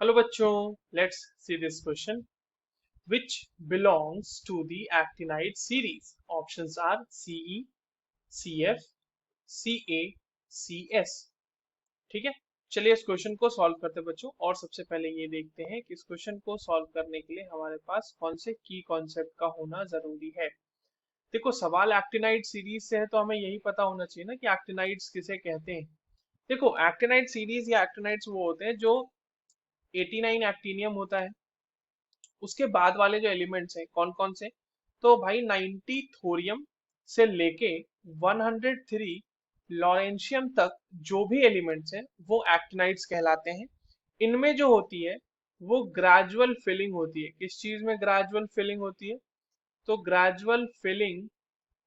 Hello बच्चों, let's see this question. Which belongs to the actinide series? Options are Ce, Cf, Ca, Cs. ठीक है. चलिए इस question को सॉल्व करते हैं बच्चों. और सबसे पहले ये देखते हैं कि इस क्वेश्चन को सॉल्व करने के लिए हमारे पास कौन से की कॉन्सेप्ट का होना जरूरी है. देखो, सवाल एक्टिनाइड सीरीज से है तो हमें यही पता होना चाहिए ना कि एक्टिनाइड्स किसे कहते हैं. देखो, एक्टिनाइड सीरीज या एक्टिनाइड्स वो होते हैं जो 89 एक्टिनियम होता है. उसके बाद वाले जो एलिमेंट्स हैं कौन कौन से. तो भाई 90 थोरियम से लेके 103 लॉरेंशियम तक जो भी एलिमेंट्स हैं वो एक्टिनाइड्स कहलाते हैं. इनमें जो होती है वो ग्रेजुअल फिलिंग होती है. किस चीज में ग्रेजुअल फिलिंग होती है? तो gradual filling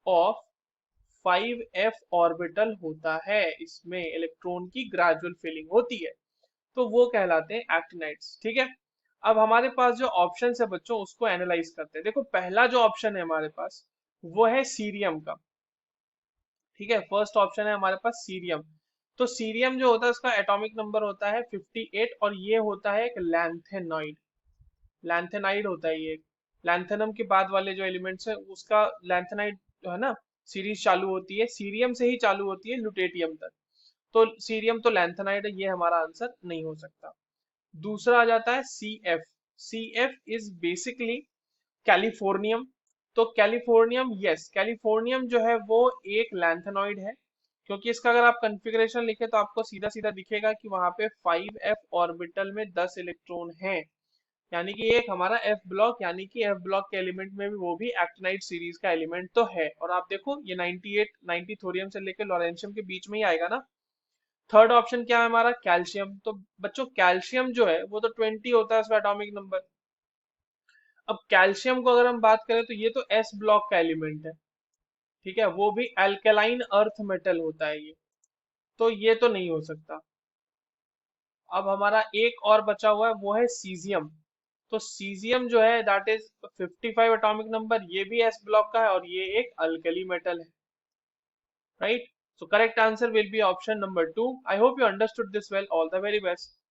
of 5f orbital होता है. इसमें इलेक्ट्रॉन की ग्रेजुअल फिलिंग होती है, तो वो कहलाते हैं एक्टिनाइड्स. ठीक है. अब हमारे पास जो ऑप्शन है बच्चों उसको एनालाइज करते हैं. देखो, पहला जो ऑप्शन है हमारे पास वो है सीरियम का. ठीक है, फर्स्ट ऑप्शन है हमारे पास सीरियम. तो सीरियम जो होता है उसका एटॉमिक नंबर होता है 58 और ये होता है एक लैंथेनॉइड. लैंथेनाइड होता है ये. लैंथेनम के बाद वाले जो एलिमेंट्स है उसका लैंथेनाइड जो है ना सीरीज चालू होती है. सीरियम से ही चालू होती है ल्यूटेटियम तक. तो सीरियम तो लैंथेनाइड है, ये हमारा आंसर नहीं हो सकता. दूसरा आ जाता है C F. C F is basically californium. तो कैलिफोर्नियम, यस, कैलिफोर्नियम जो है वो एक लैंथेनॉइड है. क्योंकि इसका अगर आप कॉन्फ़िगरेशन लिखे तो आपको सीधा सीधा दिखेगा कि वहां पे 5f ऑर्बिटल में 10 इलेक्ट्रॉन हैं. यानी कि एक हमारा एफ ब्लॉक, यानी कि एफ ब्लॉक के एलिमेंट में भी वो भी एक्टिनाइड सीरीज का एलिमेंट तो है. और आप देखो ये 98 90 थोरियम से लेकर लॉरेंशियम के बीच में ही आएगा ना. थर्ड ऑप्शन क्या है हमारा? कैल्शियम. तो बच्चों कैल्शियम जो है वो तो 20 होता है उसका एटॉमिक नंबर. अब कैल्शियम को अगर हम बात करें तो ये तो एस ब्लॉक का एलिमेंट है. ठीक है, वो भी अल्कलाइन अर्थ मेटल होता है ये. तो ये तो नहीं हो सकता. अब हमारा एक और बचा हुआ है वो है सीजियम. तो सीजियम जो है दैट इज 55 एटॉमिक नंबर, ये भी एस ब्लॉक का है और ये एक अल्कली मेटल है. Right. So correct answer will be option number 2. I hope you understood this well. All the very best.